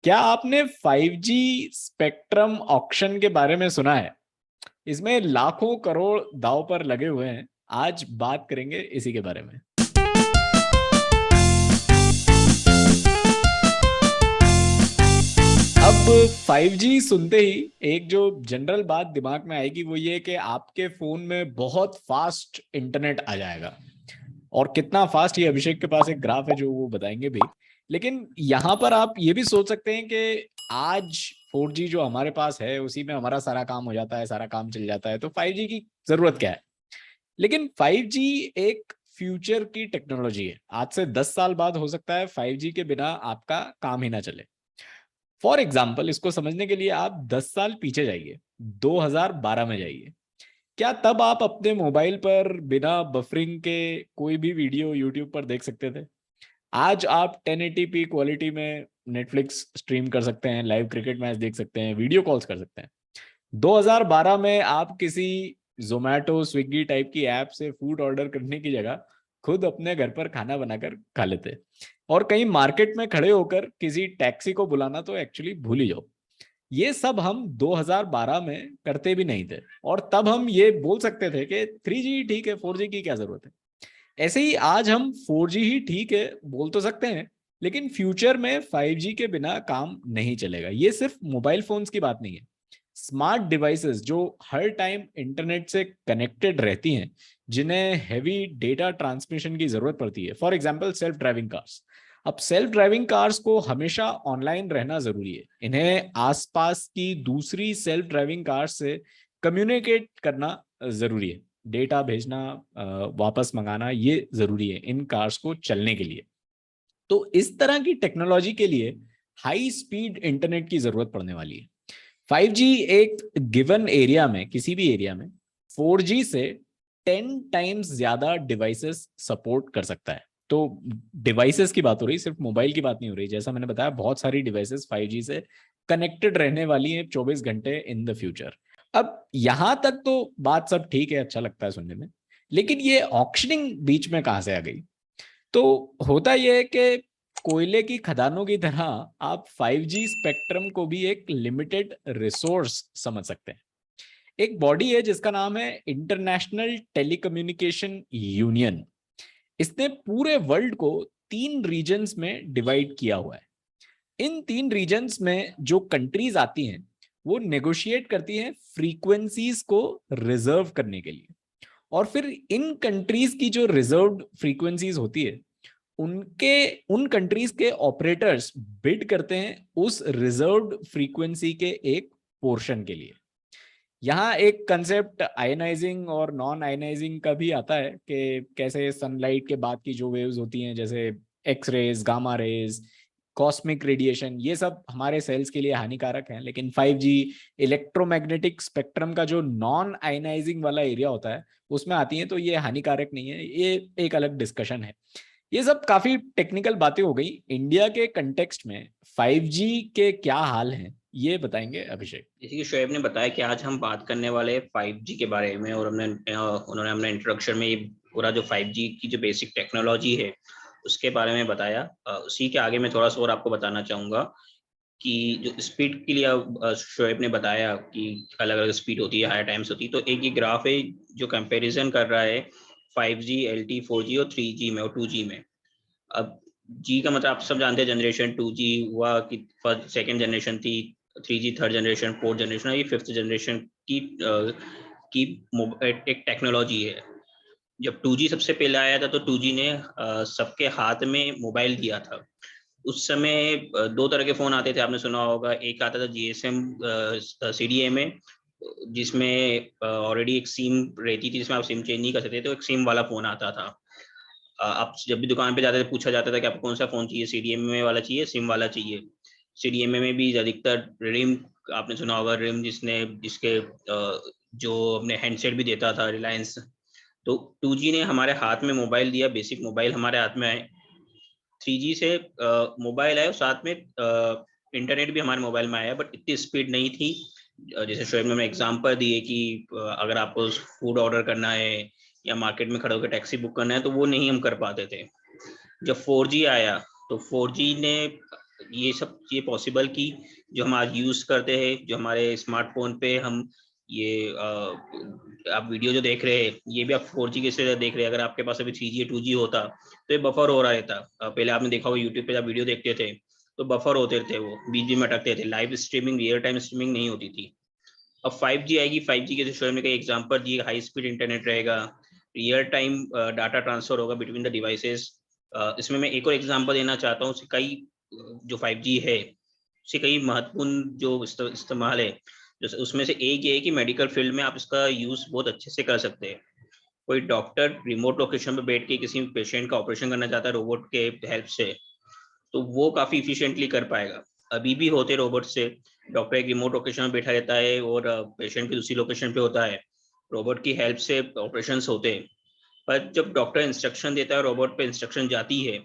क्या आपने 5G spectrum auction के बारे में सुना है? इसमें लाखों करोड़ दांव पर लगे हुए हैं। आज बात करेंगे इसी के बारे में। अब 5G सुनते ही एक जो जनरल बात दिमाग में आएगी वो ये कि आपके फोन में बहुत फास्ट इंटरनेट आ जाएगा। और कितना फास्ट, ये अभिषेक के पास एक ग्राफ है जो वो बताएंगे भी। लेकिन यहां पर आप ये भी सोच सकते हैं कि आज 4G जो हमारे पास है उसी में हमारा सारा काम हो जाता है, सारा काम चल जाता है, तो 5G की जरूरत क्या है? लेकिन 5G एक फ्यूचर की टेक्नोलॉजी है। आज से 10 साल बाद हो सकता है 5G के बिना आपका काम ही ना चले। फॉर एग्जाम्पल, इसको समझने के लिए आप 10 साल पीछे जाइए, 2012 में जाइए। क्या तब आप अपने मोबाइल पर बिना बफरिंग के कोई भी वीडियो यूट्यूब पर देख सकते थे? आज आप 1080p क्वालिटी में नेटफ्लिक्स स्ट्रीम कर सकते हैं, लाइव क्रिकेट मैच देख सकते हैं, वीडियो कॉल्स कर सकते हैं। 2012 में आप किसी जोमेटो स्विगी टाइप की ऐप से फूड ऑर्डर करने की जगह खुद अपने घर पर खाना बनाकर खा लेते। और कहीं मार्केट में खड़े होकर किसी टैक्सी को बुलाना तो एक्चुअली भूल ही जाओ। ये सब हम 2012 में करते भी नहीं थे। और तब हम ये बोल सकते थे कि 3G ठीक है, 4G की क्या जरूरत है। ऐसे ही आज हम 4G ही ठीक है बोल तो सकते हैं, लेकिन फ्यूचर में 5G के बिना काम नहीं चलेगा। ये सिर्फ मोबाइल फोन्स की बात नहीं है। स्मार्ट डिवाइसेस जो हर टाइम इंटरनेट से कनेक्टेड रहती हैं, जिन्हें हैवी डेटा ट्रांसमिशन की जरूरत पड़ती है, for example self driving cars. अब सेल्फ ड्राइविंग कार्स को हमेशा ऑनलाइन रहना जरूरी है। इन्हें आसपास की दूसरी सेल्फ ड्राइविंग कार से कम्युनिकेट करना जरूरी है। डेटा भेजना, वापस मंगाना, ये जरूरी है इन कार्स को चलने के लिए। तो इस तरह की टेक्नोलॉजी के लिए हाई स्पीड इंटरनेट की जरूरत पड़ने वाली है। 5G एक गिवन एरिया में, किसी भी एरिया में 4G से 10 टाइम्स ज्यादा डिवाइसेस सपोर्ट कर सकता है। तो डिवाइसेस की बात हो रही, सिर्फ मोबाइल की बात नहीं हो रही। जैसा मैंने बताया, बहुत सारी डिवाइसेस 5G से कनेक्टेड रहने वाली हैं 24 घंटे इन द फ्यूचर। अब यहां तक तो बात सब ठीक है, अच्छा लगता है सुनने में। लेकिन ये ऑक्शनिंग बीच में कहां से आ गई? तो होता यह है कि कोयले की खदानों की तरह आप 5G स्पेक्ट्रम को भी एक लिमिटेड रिसोर्स समझ सकते हैं। एक बॉडी है जिसका नाम है इंटरनेशनल टेलीकम्युनिकेशन यूनियन। इसने पूरे वर्ल्ड को 3 रीजन्स में डिवाइड किया हुआ है। इन 3 रीजन्स में जो कंट्रीज आती हैं वो नेगोशिएट करती हैं फ्रीक्वेंसीज को रिजर्व करने के लिए। और फिर इन कंट्रीज की जो रिजर्व्ड फ्रीक्वेंसीज होती है, उनके उन कंट्रीज के ऑपरेटर्स बिड करते हैं उस रिजर्व्ड फ्रीक्वेंसी के एक पोर्शन के लिए। यहाँ एक कंसेप्ट आयनाइजिंग और नॉन आयनाइजिंग का भी आता है कि कैसे सनलाइट के बाद की जो वेव्स होती हैं, जैसे X rays, gamma rays, cosmic radiation, ये सब हमारे सेल्स के लिए हानिकारक हैं। लेकिन 5G इलेक्ट्रोमैग्नेटिक स्पेक्ट्रम का जो नॉन आयनाइजिंग वाला एरिया होता है उसमें आती हैं, तो ये हानिकारक नहीं है। ये एक अलग डिस्कशन है। ये सब काफी टेक्निकल बातें हो गई। इंडिया के कंटेक्स्ट में 5G के क्या हाल हैं ये बताएंगे अभिषेक। जैसे कि शोएब ने बताया कि आज हम बात करने वाले हैं 5G के बारे में, और उन्होंने हमने इंट्रोडक्शन में ये पूरा जो 5G की जो बेसिक टेक्नोलॉजी है उसके बारे में बताया। उसी के आगे मैं थोड़ा सा और आपको बताना चाहूँगा कि जो स्पीड के लिए शोएब ने बताया कि अलग अलग स्पीड होती है, हायर टाइम्स होती है। तो एक ये ग्राफ है जो कंपैरिजन कर रहा है 5G, LTE, 4G और 3G में और 2G में। अब जी का मतलब आप सब जानते हैं, जनरेशन 2G हुआ कि फर्स्ट सेकेंड जनरेशन थी, 3G third generation, fourth generation, ये फिफ्थ जनरेशन की एक टेक्नोलॉजी है। जब 2G सबसे पहले आया था तो 2G ने सबके हाथ में मोबाइल दिया था। उस समय दो तरह के फोन आते थे, आपने सुना होगा। एक आता था GSM CDMA, जिसमें ऑलरेडी एक सिम रहती थी, जिसमें आप सिम चेंज नहीं कर सकते, तो एक सिम वाला फोन आता था। आप जब भी दुकान पे जाते थे पूछा जाता था कि आपको कौन सा फोन चाहिए, CDMA वाला चाहिए, सिम वाला चाहिए। CDMA में भी अधिकतर रिम, आपने सुना होगा रिम, जिसके जो अपने हैंडसेट भी देता था, रिलायंस। तो 2G ने हमारे हाथ में मोबाइल दिया, बेसिक मोबाइल हमारे हाथ में आए। 3G से मोबाइल आया और साथ में इंटरनेट भी हमारे मोबाइल में आया, बट इतनी स्पीड नहीं थी। जैसे शोएब ने एग्जांपल दिए कि अगर आपको फूड ऑर्डर करना है या मार्केट में खड़े होकर टैक्सी बुक करना है तो वो नहीं हम कर पाते थे। जब 4G आया तो 4G ने ये सब ये पॉसिबल की जो हम आज यूज करते हैं, जो हमारे स्मार्टफोन पे हम ये आप वीडियो जो देख रहे हैं, ये भी आप 4G के से देख रहे हैं। अगर आपके पास अभी 3G या 2G होता तो ये बफर हो रहा रहता। पहले आपने देखा होगा यूट्यूब पे जब वीडियो देखते थे तो बफर होते थे, वो बीच बीच में अटकते थे, live streaming real time streaming नहीं होती थी। अब 5G आएगी, 5G के शो में कई एग्जांपल दिए, हाई स्पीड इंटरनेट रहेगा, रियल टाइम डाटा ट्रांसफर होगा बिटवीन द डिवाइसेस। इसमें मैं एक और एग्जांपल देना चाहता हूँ, कई जो 5G है उससे कई महत्वपूर्ण जो इस्तेमाल है, जैसे उसमें से एक ये है कि मेडिकल फील्ड में आप इसका यूज बहुत अच्छे से कर सकते हैं। कोई डॉक्टर रिमोट लोकेशन पे बैठ के किसी पेशेंट का ऑपरेशन करना चाहता है रोबोट के हेल्प से, तो वो काफी इफिशिएंटली कर पाएगा। अभी भी होते रोबोट से, डॉक्टर एक रिमोट लोकेशन में बैठा रहता है और पेशेंट की दूसरी लोकेशन पे होता है, रोबोट की हेल्प से ऑपरेशंस होते हैं। पर जब डॉक्टर इंस्ट्रक्शन देता है, रोबोट पे इंस्ट्रक्शन जाती है,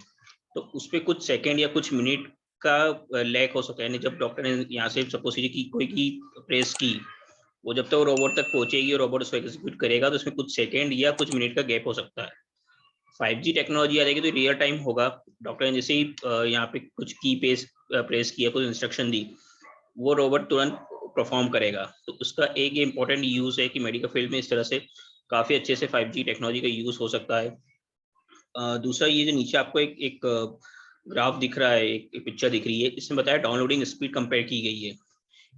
तो उस पर कुछ सेकेंड या कुछ मिनट का लैक हो सकता है। यानी जब डॉक्टर ने यहाँ से सपोज की कोई की प्रेस की, वो जब तक वो रोबोट तक पहुंचेगी और रोबोट उसको एग्जीक्यूट करेगा, तो उसमें कुछ सेकेंड या कुछ मिनट का गैप हो सकता है। 5G टेक्नोलॉजी आ जाएगी तो रियल टाइम होगा। डॉक्टर ने जैसे ही यहाँ पे कुछ की प्रेस किया, कुछ इंस्ट्रक्शन दी, वो रोबोट तुरंत परफॉर्म करेगा। तो उसका एक इम्पोर्टेंट यूज है कि मेडिकल फील्ड में इस तरह से काफी अच्छे से 5G टेक्नोलॉजी का यूज हो सकता है। दूसरा, ये जो नीचे आपको एक ग्राफ दिख रहा है, एक पिक्चर दिख रही है, इसमें बताया डाउनलोडिंग स्पीड कंपेयर की गई है।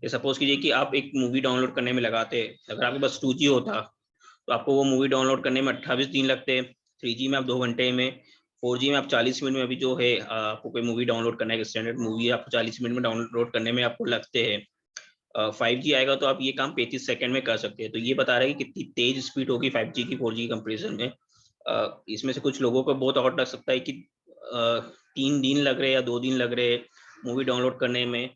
ये सपोज कीजिए कि आप एक मूवी डाउनलोड करने में लगाते हैं, अगर आपके पास 2G होता तो आपको वो मूवी डाउनलोड करने में 28 दिन लगते, 3G में आप 2 घंटे में, 4G में आप 40 मिनट में। अभी जो है आपको कोई मूवी डाउनलोड करना है, स्टैंडर्ड मूवी आपको 40 मिनट में डाउनलोड करने में आपको लगते हैं। 5G आएगा तो आप ये काम 35 सेकंड में कर सकते हैं। तो ये बता रहा है कि कितनी तेज स्पीड होगी 5G की 4G कंपेरिजन में। इसमें से कुछ लोगों को बहुत और लग सकता है कि 3 दिन लग रहे या 2 दिन लग रहे मूवी डाउनलोड करने में।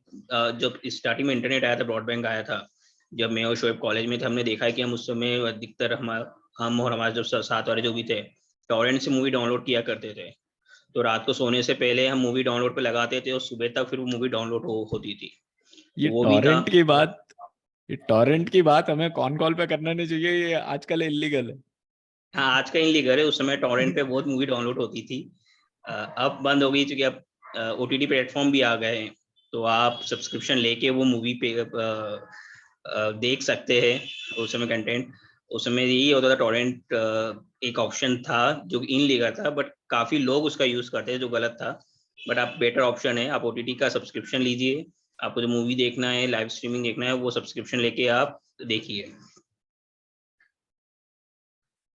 जब स्टार्टिंग में इंटरनेट आया था, ब्रॉडबैंड आया था, जब मैं और शोएब कॉलेज में थे, हमने देखा है कि हम उस समय अधिकतर हम और हमारे जो साथ वाले जो भी थे, टॉरेंट से मूवी डाउनलोड किया करते थे। तो रात को सोने से पहले हम मूवी डाउनलोड पे लगाते थे और सुबह तक फिर वो मूवी डाउनलोड होती थी। तो ये वो भी था। टॉरेंट की बात ये टॉरेंट की बात हमें कौन कॉल पे करना नहीं चाहिए, ये आजकल इलीगल है। हाँ, आज का इनलीगल है, उस समय टॉरेंट पे बहुत मूवी डाउनलोड होती थी। अब बंद हो गई क्योंकि अब OTT प्लेटफॉर्म भी आ गए हैं, तो आप सब्सक्रिप्शन लेके वो मूवी पे देख सकते हैं उस समय कंटेंट। उस समय यही होता था, टॉरेंट एक ऑप्शन था जो इनलीगल था, बट काफी लोग उसका यूज करते हैं, जो गलत था। बट आप बेटर ऑप्शन है, आप OTT का सब्सक्रिप्शन लीजिए, आपको जो मूवी देखना है, लाइव स्ट्रीमिंग देखना है, वो सब्सक्रिप्शन लेके आप देखिए।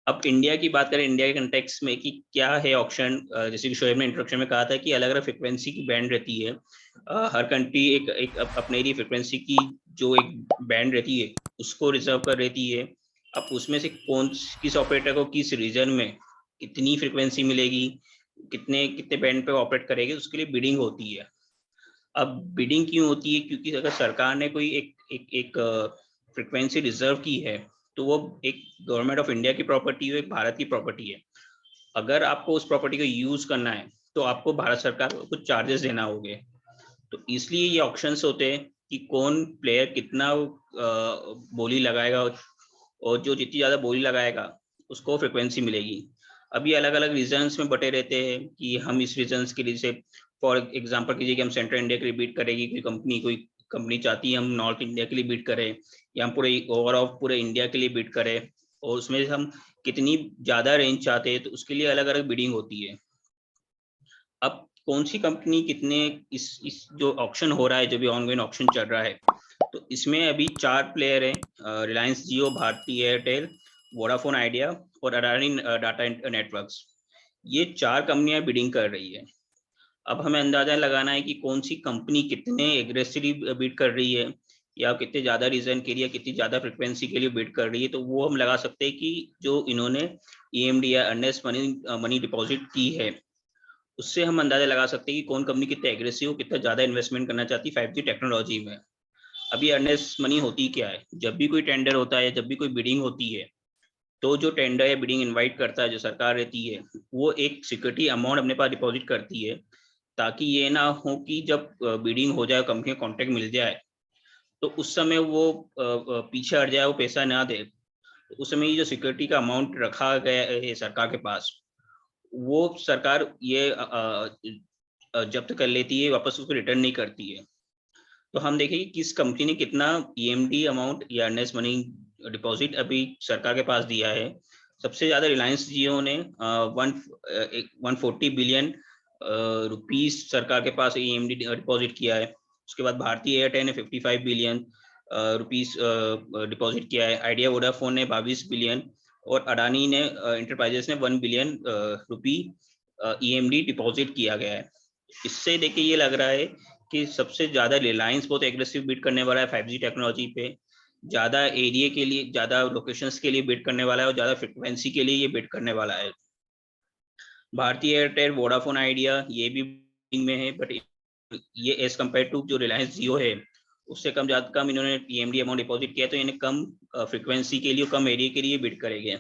अब इंडिया की बात करें, इंडिया के कंटेक्स में कि क्या है ऑप्शन, जैसे कि शोएब ने इंट्रोडक्शन में कहा था कि अलग अलग फ्रिक्वेंसी की बैंड रहती है। हर कंट्री एक अपने लिए फ्रिक्वेंसी की जो एक बैंड रहती है उसको रिजर्व कर रहती है। अब उसमें से कौन किस ऑपरेटर को किस रीजन में कितनी फ्रिक्वेंसी मिलेगी, कितने कितने बैंड पे ऑपरेट करेगी, उसके लिए बिडिंग होती है। अब बिडिंग क्यों होती है? क्योंकि अगर सरकार ने कोई एक फ्रिक्वेंसी रिजर्व की है, तो वो एक गवर्नमेंट ऑफ इंडिया की प्रॉपर्टी है, एक भारत की प्रॉपर्टी है। अगर आपको उस प्रॉपर्टी को यूज करना है तो आपको भारत सरकार को कुछ चार्जेस देना होंगे। तो इसलिए ये ऑप्शंस होते हैं कि कौन प्लेयर कितना बोली लगाएगा, और जो जितनी ज्यादा बोली लगाएगा उसको फ्रिक्वेंसी मिलेगी। अभी अलग अलग रीजन्स में बटे रहते हैं कि हम इस रीजन्स के लिए से, फॉर एग्जांपल कीजिए कि हम सेंट्रल इंडिया के लिए बीट करेगी कोई कंपनी चाहती है हम नॉर्थ इंडिया के लिए बीट करें, या हम पूरे ओवरऑल पूरे इंडिया के लिए बीट करें, और उसमें हम कितनी ज्यादा रेंज चाहते हैं, तो उसके लिए अलग अलग बिडिंग होती है। अब कौन सी कंपनी कितने, इस जो ऑक्शन हो रहा है, जो भी ऑनगोइंग ऑक्शन चल रहा है, तो इसमें अभी 4 प्लेयर हैं, रिलायंस जियो, भारती एयरटेल, वोडाफोन आइडिया और अडानी डाटा नेटवर्क्स। ये 4 कंपनियां बिडिंग कर रही है। अब हमें अंदाजा लगाना है कि कौन सी कंपनी कितने एग्रेसिवली बिड कर रही है, या कितने ज्यादा रीजन के लिए, कितनी ज्यादा फ्रिक्वेंसी के लिए बिड कर रही है। तो वो हम लगा सकते हैं कि जो इन्होंने EMD या अर्नेस्ट मनी डिपॉजिट की है, उससे हम अंदाजा लगा सकते हैं कि कौन कंपनी कितने एग्रेसिव, कितना ज्यादा इन्वेस्टमेंट करना चाहती है 5G टेक्नोलॉजी में। अभी अर्नेस्ट मनी होती क्या है? जब भी कोई टेंडर होता है, जब भी कोई बिडिंग होती है, तो जो टेंडर या बिडिंग इनवाइट करता है, जो सरकार रहती है, वो एक सिक्योरिटी अमाउंट अपने पास डिपॉजिट करती है, ताकि ये ना हो कि जब बिडिंग हो जाए, कंपनी का कॉन्ट्रैक्ट मिल जाए, तो उस समय वो पीछे हट जाए, वो पैसा ना दे। तो उस समय ये जो सिक्योरिटी का अमाउंट रखा गया है सरकार के पास, वो सरकार ये जब्त कर लेती है, वापस उसको रिटर्न नहीं करती है। तो हम देखें कि किस कंपनी ने कितना ईएमडी अमाउंट या अर्नेस्ट मनी डिपॉजिट अभी सरकार के पास दिया है। सबसे ज्यादा रिलायंस जियो ने 140 बिलियन रुपीस सरकार के पास ईएमडी डिपॉजिट किया है। उसके बाद भारतीय एयरटेल ने 55 बिलियन रुपीस डिपॉजिट किया है। आइडिया वोडाफोन ने 22 बिलियन और अडानी ने इंटरप्राइजेस ने 1 बिलियन रुपी ईएमडी डिपॉजिट किया गया है। इससे देखिए ये लग रहा है कि सबसे ज्यादा रिलायंस बहुत एग्रेसिव बिड करने वाला है 5G टेक्नोलॉजी पे, ज्यादा एरिया के लिए, ज्यादा लोकेशंस के लिए बिड करने वाला है और ज्यादा फ्रिक्वेंसी के लिए ये बिड करने वाला है। भारतीय एयरटेल, वोडाफोन आइडिया ये भी bidding में है, बट ये एज कम्पेयर टू जो रिलायंस जियो है उससे ज्यादा कम इन्होंने ईएमडी अमाउंट डिपॉजिट किया, तो इन्हें कम फ्रिक्वेंसी के लिए, कम एरिया के लिए बिड करेंगे।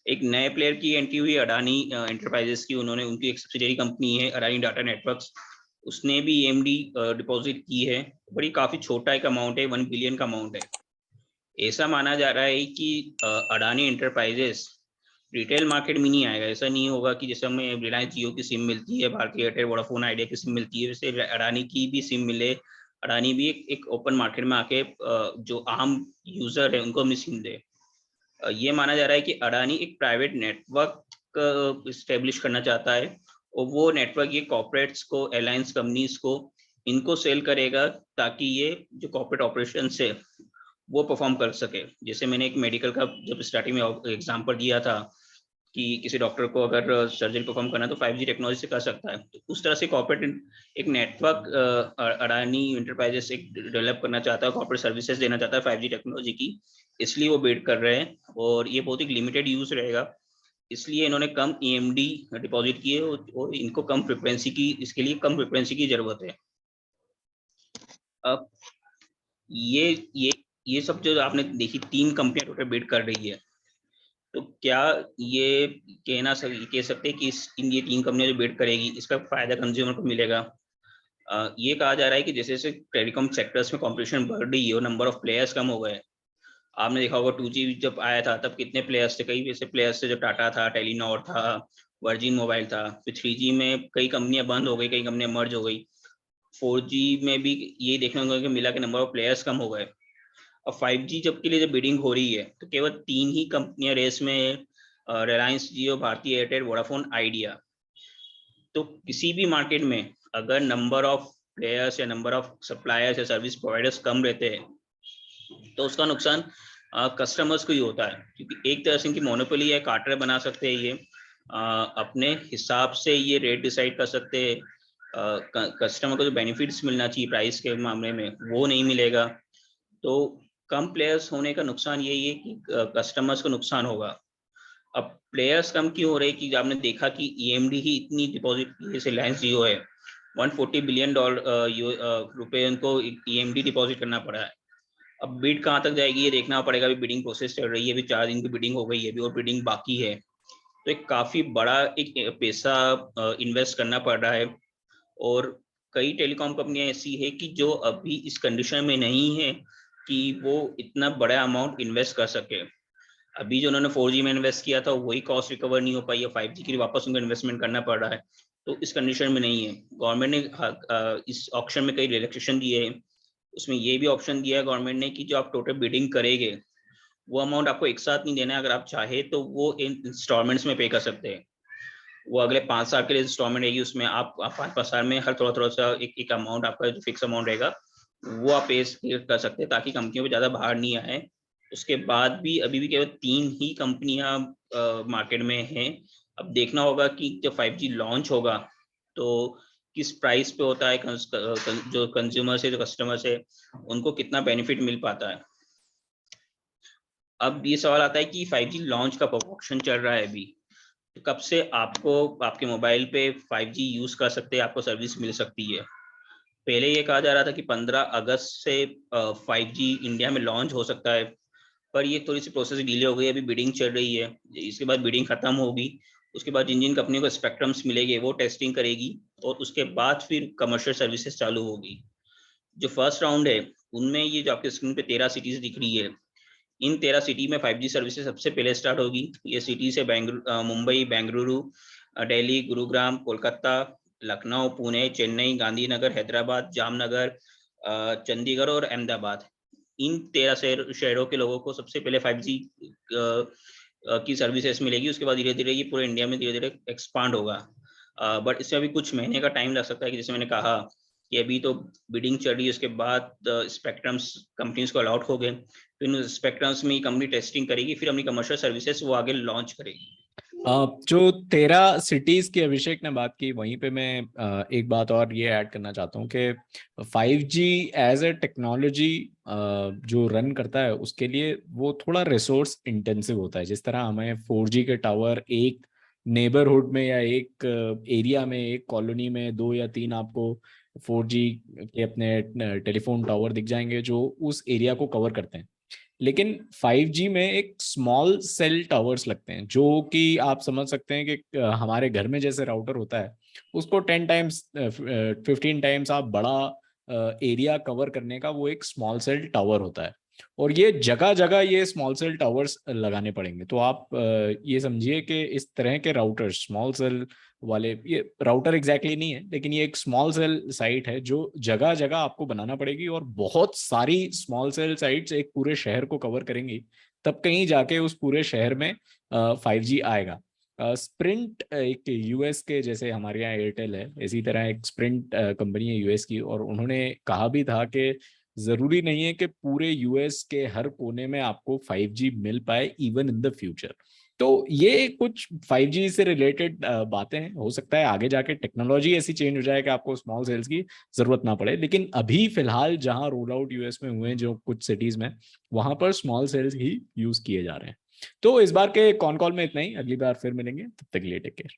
एक नए प्लेयर की एंट्री हुई अडानी एंटरप्राइजेस की, उन्होंने उनकी एक सब्सिडियरी कंपनी है अडानी डाटा नेटवर्क्स, उसने भी ईएमडी डिपॉजिट की है, बड़ी काफी छोटा एक अमाउंट है, 1 बिलियन का अमाउंट है। ऐसा माना जा रहा है कि अडानी एंटरप्राइजेस रिटेल मार्केट में नहीं आएगा। ऐसा नहीं होगा कि जैसे हमें रिलायंस जियो की सिम मिलती है, भारतीय एयरटेल, वोडाफोन आइडिया की सिम मिलती है, वैसे अडानी की भी सिम मिले, अडानी भी एक ओपन मार्केट में आके जो आम यूजर है उनको अपनी सिम दे। ये माना जा रहा है कि अडानी एक प्राइवेट नेटवर्क इस्टेब्लिश करना चाहता है और वो नेटवर्क ये कॉर्पोरेट्स को, एलायंस कंपनीज को, इनको सेल करेगा ताकि ये जो कॉर्पोरेट ऑपरेशन है वो परफॉर्म कर सके। जैसे मैंने एक मेडिकल का जब स्टार्टिंग में एग्जांपल दिया था कि किसी डॉक्टर को अगर सर्जरी परफॉर्म करना है तो 5G टेक्नोलॉजी से कर सकता है, तो उस तरह से कॉर्पोरेट एक नेटवर्क अडानी एंटरप्राइजेस एक डेवलप करना चाहता है, कॉर्पोरेट सर्विसेज देना चाहता है 5G टेक्नोलॉजी की, इसलिए वो बिड कर रहे हैं और ये बहुत ही लिमिटेड यूज रहेगा, इसलिए इन्होंने कम ईएमडी डिपॉजिट किए और इनको कम फ्रिक्वेंसी की, इसके लिए कम फ्रिक्वेंसी की जरूरत है। अब ये सब जो आपने देखी 3 कंपनियां टोटल बिड कर रही है, तो क्या ये कह सकते हैं कि ये 3 कंपनियां जो बिड करेगी इसका फायदा कंज्यूमर को मिलेगा? ये कहा जा रहा है कि जैसे जैसे टेलीकॉम सेक्टर्स में कंपटीशन बढ़ रही है और नंबर ऑफ प्लेयर्स कम हो गए। आपने देखा होगा 2G जब आया था तब कितने प्लेयर्स थे, कई ऐसे प्लेयर्स थे, जो टाटा था, टेलीनॉर था, वर्जिन मोबाइल था। फिर 3G में कई कंपनियां बंद हो गई, कई कंपनियां मर्ज हो गई। 4G में भी ये देखने को मिला कि नंबर ऑफ प्लेयर्स कम हो गए। अब 5G जब के लिए जब बिडिंग हो रही है तो केवल 3 ही कंपनियां रेस में, रिलायंस जियो, भारतीय एयरटेल, वोडाफोन आइडिया। तो किसी भी मार्केट में अगर नंबर ऑफ प्लेयर्स या नंबर ऑफ सप्लायर्स या सर्विस प्रोवाइडर्स कम रहते हैं तो उसका नुकसान कस्टमर्स को ही होता है, क्योंकि एक तरह से इनकी मोनोपोली है, कार्टर बना सकते हैं ये, अपने हिसाब से ये रेट डिसाइड कर सकते हैं, कस्टमर को जो बेनिफिट्स मिलना चाहिए प्राइस के मामले में वो नहीं मिलेगा। तो कम प्लेयर्स होने का नुकसान यही है कि कस्टमर्स को नुकसान होगा। अब प्लेयर्स कम क्यों हो रहे हैं कि आपने देखा कि ईएमडी ही इतनी डिपॉजिट, जैसे रिलायंस जियो है, 140 बिलियन रुपए उनको ईएमडी डिपॉजिट करना पड़ा है। अब बिड कहाँ तक जाएगी ये देखना पड़ेगा, अभी बिडिंग प्रोसेस चल रही है, अभी 4 दिन की बिडिंग हो गई है, अभी और बिडिंग बाकी है। तो एक काफी बड़ा एक पैसा इन्वेस्ट करना पड़ रहा है और कई टेलीकॉम कंपनियां ऐसी है कि जो अभी इस कंडीशन में नहीं है कि वो इतना बड़ा अमाउंट इन्वेस्ट कर सके। अभी जो उन्होंने 4G में इन्वेस्ट किया था वही कॉस्ट रिकवर नहीं हो पाई है, 5G के लिए वापस उनको इन्वेस्टमेंट करना पड़ रहा है, तो इस कंडीशन में नहीं है। गवर्नमेंट ने इस ऑप्शन में कई रिलैक्सेशन दिए हैं, उसमें ये भी ऑप्शन दिया है गवर्नमेंट ने कि जो आप टोटल बिडिंग करेंगे वो अमाउंट आपको एक साथ नहीं देना है, अगर आप चाहे तो वो इंस्टॉलमेंट्स में पे कर सकते हैं। वो अगले 5 साल के लिए इंस्टॉलमेंट रहेगी, उसमें आप 5 साल में हर थोड़ा सा एक अमाउंट, आपका जो फिक्स अमाउंट रहेगा वो आप पे कर सकते हैं, ताकि कंपनियों पे ज्यादा भार नहीं आए। उसके बाद भी अभी भी केवल 3 ही कंपनियां मार्केट में हैं। अब देखना होगा कि जब 5G लॉन्च होगा तो किस प्राइस पे होता है, जो कंज्यूमर से, जो कस्टमर से, उनको कितना बेनिफिट मिल पाता है। अब ये सवाल आता है कि 5G लॉन्च का ऑप्शन चल रहा है अभी, तो कब से आपको आपके मोबाइल पे 5G यूज कर सकते हैं, आपको सर्विस मिल सकती है। पहले ये कहा जा रहा था कि 15 अगस्त से 5G इंडिया में लॉन्च हो सकता है, पर ये थोड़ी सी प्रोसेस डिले हो गई, अभी बिडिंग चल रही है, इसके बाद बिडिंग खत्म होगी, उसके बाद जिन जिन कंपनियों को स्पेक्ट्रम्स मिलेंगे वो टेस्टिंग करेगी और उसके बाद फिर कमर्शियल सर्विसेज चालू होगी। जो फर्स्ट राउंड है उनमें ये जो आपके स्क्रीन पे 13 सिटीज दिख रही है, इन 13 सिटी में 5G सर्विसेज सबसे पहले स्टार्ट होगी। ये सिटी से मुंबई, बेंगलुरु, दिल्ली, गुरुग्राम, कोलकाता, लखनऊ, पुणे, चेन्नई, गांधीनगर, हैदराबाद, जामनगर, चंडीगढ़ और अहमदाबाद, इन 13 शहरों के लोगों को सबसे पहले 5G की सर्विसेज मिलेगी। उसके बाद धीरे धीरे ये पूरे इंडिया में धीरे धीरे एक्सपांड होगा। बट इसमें अभी कुछ महीने का टाइम लग सकता है, कि जैसे मैंने कहा कि अभी तो बिडिंग चल रही है, उसके बाद स्पेक्ट्रम्स कंपनीज को अलॉट हो गए, फिर इन स्पेक्ट्रम्स में कंपनी टेस्टिंग करेगी, फिर अपनी कमर्शियल सर्विसेज वो आगे लॉन्च करेगी। जो 13 सिटीज की अभिषेक ने बात की, वहीं पे मैं एक बात और ये ऐड करना चाहता हूँ कि 5G एज ए टेक्नोलॉजी जो रन करता है उसके लिए वो थोड़ा रिसोर्स इंटेंसिव होता है। जिस तरह हमें 4G के टावर एक नेबरहुड में या एक एरिया में, एक कॉलोनी में 2 या 3 आपको 4G के अपने टेलीफोन टावर दिख जाएंगे जो उस एरिया को कवर करते हैं। लेकिन 5G में एक स्मॉल सेल टावर्स लगते हैं, जो कि आप समझ सकते हैं कि हमारे घर में जैसे राउटर होता है उसको 10 टाइम्स 15 टाइम्स आप बड़ा एरिया कवर करने का वो एक स्मॉल सेल टावर होता है। और ये जगह जगह ये स्मॉल सेल टावर्स लगाने पड़ेंगे। तो आप ये समझिए कि इस तरह के राउटर्स, स्मॉल सेल वाले, ये राउटर एग्जैक्टली नहीं है लेकिन ये एक स्मॉल सेल साइट है जो जगह जगह आपको बनाना पड़ेगी, और बहुत सारी स्मॉल सेल साइट्स एक पूरे शहर को कवर करेंगी, तब कहीं जाके उस पूरे शहर में 5G आएगा। स्प्रिंट एक यूएस के, जैसे हमारे यहाँ एयरटेल है, इसी तरह एक स्प्रिंट कंपनी है यूएस की, और उन्होंने कहा भी था कि जरूरी नहीं है कि पूरे यूएस के हर कोने में आपको 5G मिल पाए इवन इन द फ्यूचर। तो ये कुछ 5G से रिलेटेड बातें हैं। हो सकता है आगे जाके टेक्नोलॉजी ऐसी चेंज हो जाए कि आपको स्मॉल सेल्स की जरूरत ना पड़े, लेकिन अभी फिलहाल जहां रोल आउट यूएस में हुए हैं जो कुछ सिटीज में, वहां पर स्मॉल सेल्स ही यूज किए जा रहे हैं। तो इस बार के कॉन कॉल में इतना ही। अगली बार फिर मिलेंगे, तब तक के लिए टेक केयर।